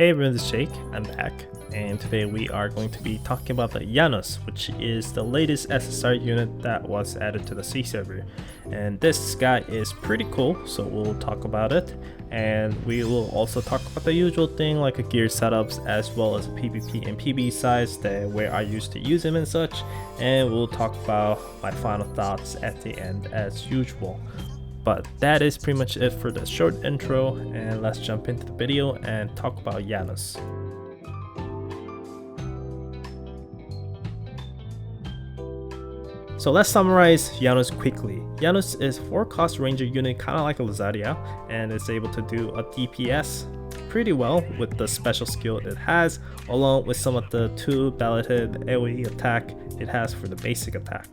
Hey everyone, this is Jake. I'm back, and today we are going to be talking about the Janus, which is the latest SSR unit that was added to the C server. And this guy is pretty cool, so we'll talk about it. And we will also talk about the usual thing like a gear setups, as well as PvP and PvE sides, where I used to use him and such. And we'll talk about my final thoughts at the end as usual. But that is pretty much it for the short intro, and let's jump into the video and talk about Janus. So let's summarize Janus quickly. Janus is a 4-cost ranger unit, kind of like a Lazadia, and is able to do a DPS pretty well with the special skill it has, along with some of the 2 balloted AoE attack it has for the basic attack.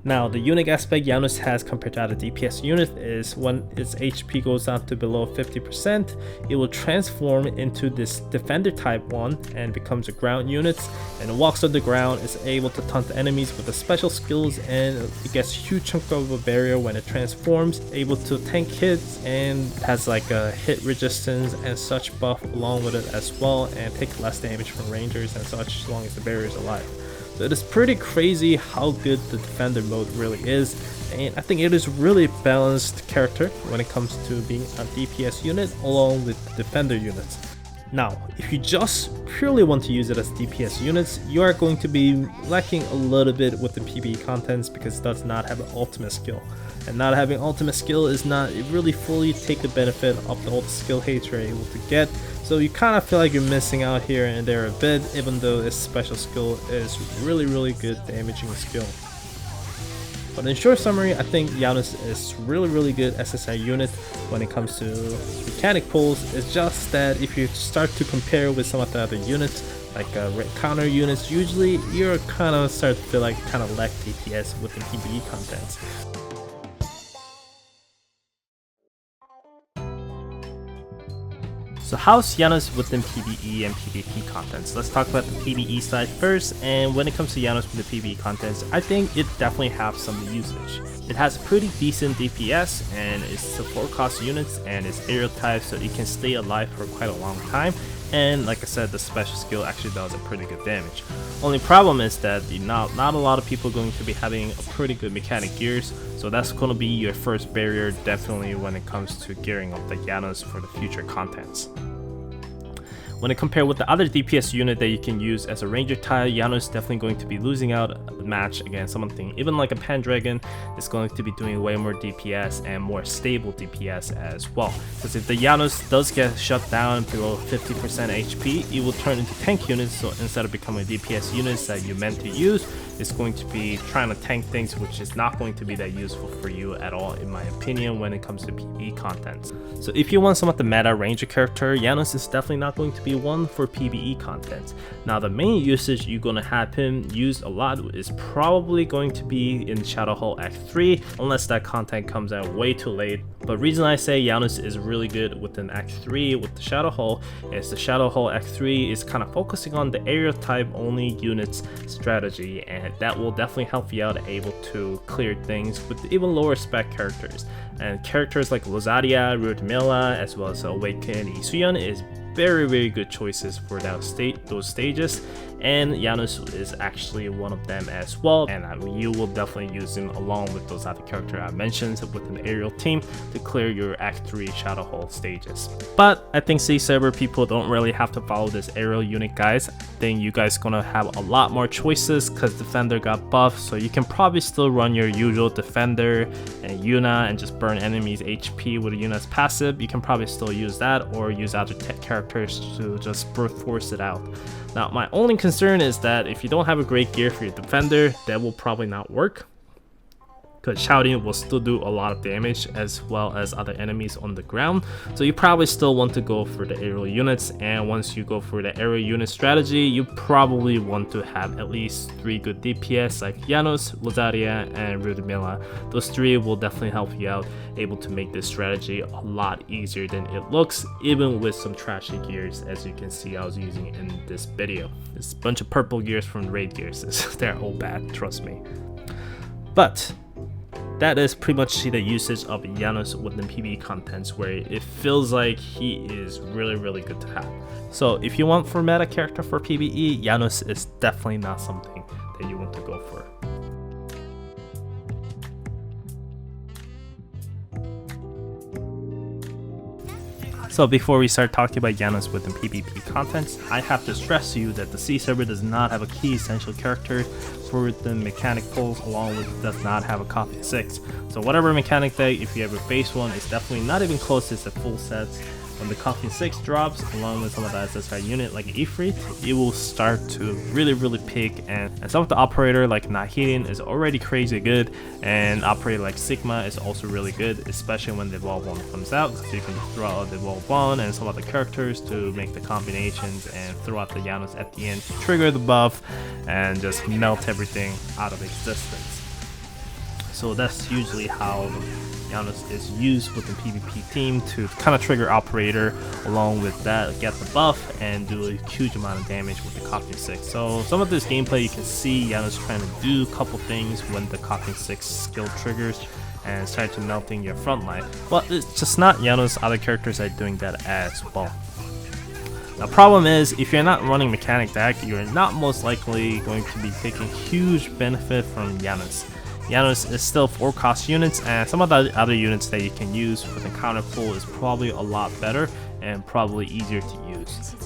Now, the unique aspect Janus has compared to other DPS unit is when its HP goes down to below 50%, it will transform into this defender type 1 and becomes a ground unit, and walks on the ground, is able to taunt enemies with the special skills, and it gets a huge chunk of a barrier when it transforms, able to tank hits, and has like a hit resistance and such buff along with it as well, and take less damage from rangers and such as long as the barrier is alive. So it is pretty crazy how good the defender mode really is, and I think it is really balanced character when it comes to being a DPS unit along with defender units. Now, if you just purely want to use it as DPS units, you are going to be lacking a little bit with the PvE contents because it does not have an ultimate skill. And not having ultimate skill is not really fully take the benefit of the ultimate skill hits you're able to get. So you kind of feel like you're missing out here and there a bit, even though this special skill is really good damaging skill. But in short summary, I think Janus is really good SSR unit when it comes to mechanic pulls. It's just that if you start to compare with some of the other units, like counter units, usually you're kind of start to feel like kind of lack DPS with the PvE contents. So how's Janus within PvE and PvP contents? Let's talk about the PvE side first, and when it comes to Janus with the PvE contents, I think it definitely has some usage. It has pretty decent DPS, and it's a 4-cost units, and it's aerial type, so it can stay alive for quite a long time. And like I said, the special skill actually does a pretty good damage. Only problem is that not a lot of people are going to be having a pretty good mechanic gears, so that's going to be your first barrier definitely when it comes to gearing up the Janus for the future contents. When it compared with the other DPS unit that you can use as a ranger type, Janus is definitely going to be losing out a match against something even like a Pendragon is going to be doing way more DPS and more stable DPS as well. Because if the Janus does get shut down below 50% HP, it will turn into tank units, so instead of becoming DPS units that you meant to use, it's going to be trying to tank things, which is not going to be that useful for you at all in my opinion when it comes to PvE contents. So if you want some of the meta ranger character, Janus is definitely not going to be one for PvE content. Now the main usage you're going to have him used a lot is probably going to be in Shadowhull Act 3, unless that content comes out way too late. But reason I say Janus is really good within Act 3 with the Shadowhull is the Shadowhull Act 3 is kind of focusing on the aerial type only units strategy, and that will definitely help you out able to clear things with even lower spec characters. And characters like Lazadia, Rudmila, as well as Awakened Isuyan is very good choices for those stages, and Janus is actually one of them as well, and you will definitely use him along with those other characters I mentioned with an aerial team to clear your Act 3 Shadowhull stages. But I think C server people don't really have to follow this aerial unit, guys. I think you guys gonna have a lot more choices because defender got buffed, so you can probably still run your usual defender and Yuna and just burn enemies HP with Yuna's passive. You can probably still use that or use other tech characters to just brute force it out. Now my only concern is that if you don't have a great gear for your defender, that will probably not work, because shouting will still do a lot of damage as well as other enemies on the ground. So you probably still want to go for the aerial units, and once you go for the aerial unit strategy, you probably want to have at least 3 good DPS like Janus, Lazadia, and Rudmila. Those 3 will definitely help you out, able to make this strategy a lot easier than it looks, even with some trashy gears as you can see I was using in this video. This bunch of purple gears from raid gears, they're all bad, trust me. But that is pretty much the usage of Janus within PvE contents, where it feels like he is really good to have. So if you want for meta character for PvE, Janus is definitely not something that you want to go for. So before we start talking about Janus within PvP contents, I have to stress to you that the C server does not have a key essential character for the mechanic pulls, along with does not have a Coffin 6. So whatever mechanic deck, if you have a base one, is definitely not even close to the full sets. When the Coffin 6 drops, along with some of the SSR unit like Ifrit, it will start to really pick, and some of the operator like Nahidin is already crazy good, and operator like Sigma is also really good, especially when the Evolve 1 comes out, so you can throw out the Evolve 1 and some other characters to make the combinations and throw out the Janus at the end to trigger the buff and just melt everything out of existence. So that's usually how Janus is used within PvP team, to kind of trigger operator, along with that get the buff and do a huge amount of damage with the Coffin 6. So some of this gameplay you can see Janus trying to do a couple things when the Coffin 6 skill triggers and start to melting your front line. Well, it's just not Janus, other characters are doing that as well. The problem is, if you're not running mechanic deck, you're not most likely going to be taking huge benefit from Janus. Janus is still 4 cost units, and some of the other units that you can use for the counter pull is probably a lot better and probably easier to use.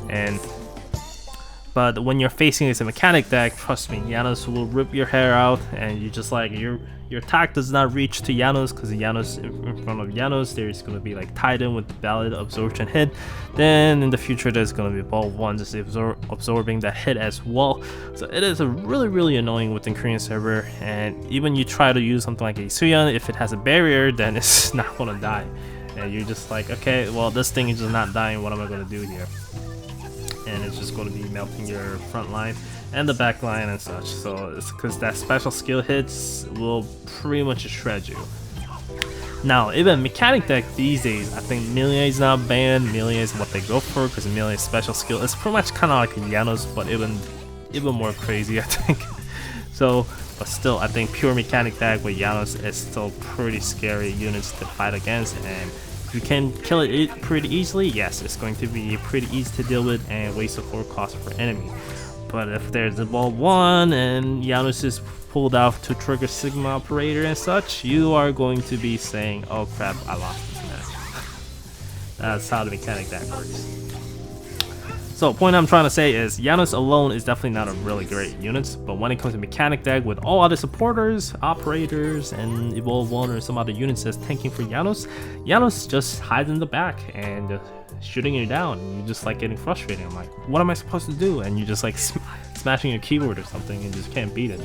But when you're facing as a mechanic deck, trust me, Janus will rip your hair out, and you just like your attack does not reach to Janus, because Janus in front of Janus there's going to be like Titan with the valid absorption hit. Then in the future there's going to be Evolve 1 just absorbing that hit as well. So it is a really annoying within Korean server, and even you try to use something like a Suyeon, if it has a barrier, then it's not going to die, and you're just like, okay, well this thing is just not dying, what am I going to do here? And it's just going to be melting your front line and the back line and such. So it's because that special skill hits will pretty much shred you. Now, even mechanic deck these days, I think Melee is not banned. Melee is what they go for, because Melee special skill is pretty much kind of like Janus, but even more crazy, I think. So, but still, I think pure mechanic deck with Janus is still pretty scary units to fight against, and you can kill it pretty easily. Yes, it's going to be pretty easy to deal with and waste of 4 cost for enemy. But if there's a ball 1 and Janus is pulled out to trigger Sigma operator and such, you are going to be saying, oh crap, I lost this match. That's how the mechanic deck works. So the point I'm trying to say is Janus alone is definitely not a really great unit, but when it comes to mechanic deck with all other supporters, operators, and Evolve 1 or some other units that's tanking for Janus, Janus just hides in the back and shooting you down, and you just like getting frustrated. I'm like, what am I supposed to do? And you just like smashing your keyboard or something and just can't beat it.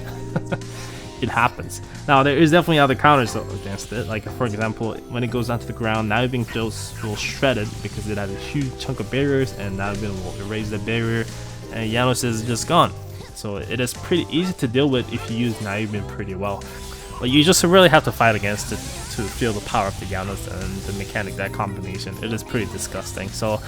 It happens. Now there is definitely other counters against it, like for example, when it goes down to the ground, now you've been just will shred it because it has a huge chunk of barriers, and now you've been will erase the barrier, and Janus is just gone. So it is pretty easy to deal with if you use Naibin pretty well. But you just really have to fight against it to feel the power of the Janus and the mechanic deck combination. It is pretty disgusting. So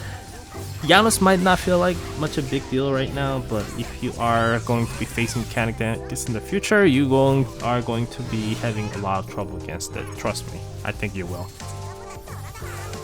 Janus might not feel like much a big deal right now, but if you are going to be facing mechanic decks in the future, you are going to be having a lot of trouble against it. Trust me, I think you will.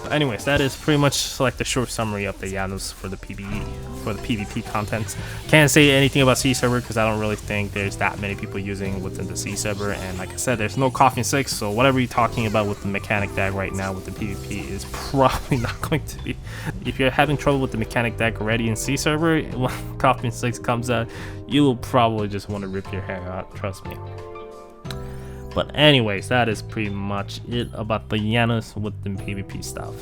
But anyways, that is pretty much like the short summary of the Janus for the PvP content. Can't say anything about C server because I don't really think there's that many people using within the C server, and like I said, there's no Coffin 6, so whatever you're talking about with the mechanic deck right now with the PvP is probably not going to be. If you're having trouble with the mechanic deck already in C server, when Coffin 6 comes out, you will probably just want to rip your hair out, trust me. But anyways, that is pretty much it about the Janus within PvP stuff.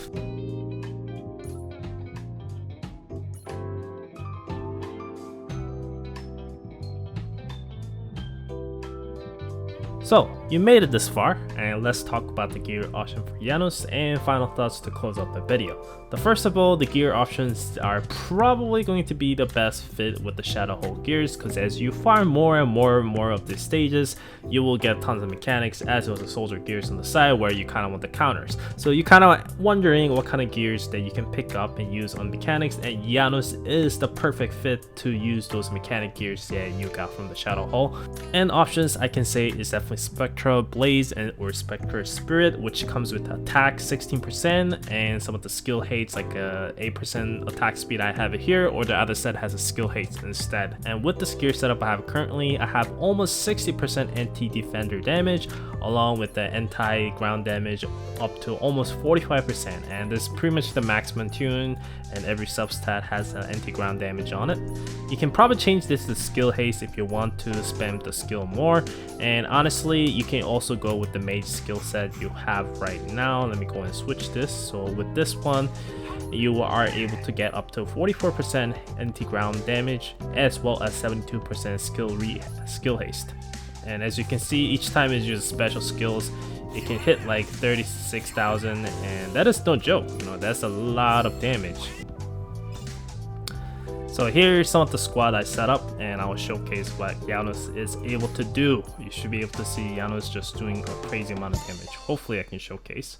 So, you made it this far, and let's talk about the gear option for Janus and final thoughts to close out the video. The first of all, the gear options are probably going to be the best fit with the Shadow Hole gears, because as you farm more and more of these stages, you will get tons of mechanics as well as the soldier gears on the side where you kind of want the counters. So you kind of wondering what kind of gears that you can pick up and use on mechanics, and Janus is the perfect fit to use those mechanic gears that you got from the Shadow Hole. And options I can say is definitely Spectra Blaze or Spectra Spirit, which comes with attack 16% and some of the skill hates like 8% attack speed. I have it here, or the other set has a skill hates instead. And with this gear setup I have currently, I have almost 60% anti-defender damage along with the anti-ground damage up to almost 45%, and this is pretty much the maximum tune, and every substat has an anti-ground damage on it. You can probably change this to skill haste if you want to spam the skill more, and honestly you can also go with the mage skill set you have right now. Let me go and switch this. So with this one you are able to get up to 44% anti-ground damage as well as 72% skill haste. And as you can see, each time it uses special skills, it can hit like 36,000, and that is no joke. You know, that's a lot of damage. So here's some of the squad I set up, and I will showcase what Janus is able to do. You should be able to see Janus just doing a crazy amount of damage. Hopefully I can showcase.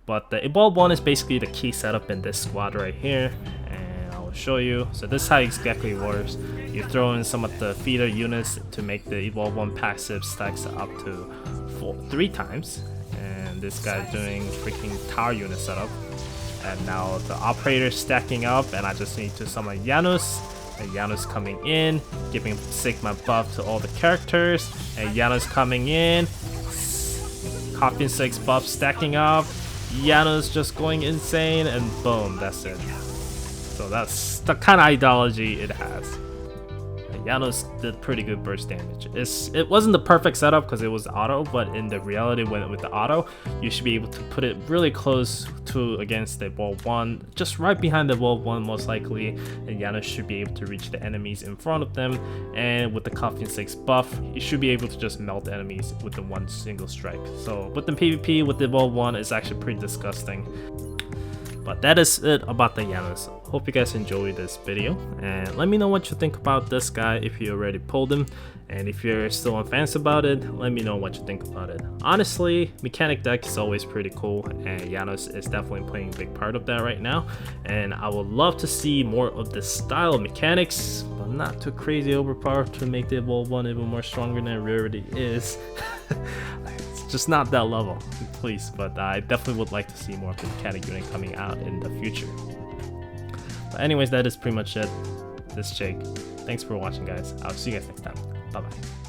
But the Evolve 1 is basically the key setup in this squad right here, and I will show you. So this is how exactly it works. You throw in some of the feeder units to make the Evolve 1 passive stacks up to 3 times. And this guy's doing freaking tower unit setup. And now the operator is stacking up, and I just need to summon Janus. And Janus coming in, giving Sigma buff to all the characters. And Janus coming in, Coffin 6 buff stacking up. Janus just going insane, and boom, that's it. So that's the kind of ideology it has. Janus did pretty good burst damage. It wasn't the perfect setup because it was auto, but in the reality with the auto, you should be able to put it really close to against the Evolve 1, just right behind the Evolve 1 most likely, and Janus should be able to reach the enemies in front of them. And with the Coffin 6 buff, you should be able to just melt enemies with the one single strike. So with the PvP with the Evolve 1, it's actually pretty disgusting. But that is it about the Janus. Hope you guys enjoyed this video, and let me know what you think about this guy if you already pulled him, and if you're still on fans about it, let me know what you think about it. Honestly, mechanic deck is always pretty cool, and Janus is definitely playing a big part of that right now, and I would love to see more of this style of mechanics, but not too crazy overpowered to make the Evolve 1 even more stronger than it already is. It's just not that level, please, but I definitely would like to see more of the mechanic unit coming out in the future. But anyways, that is pretty much it. This is Jake. Thanks for watching, guys. I'll see you guys next time. Bye bye.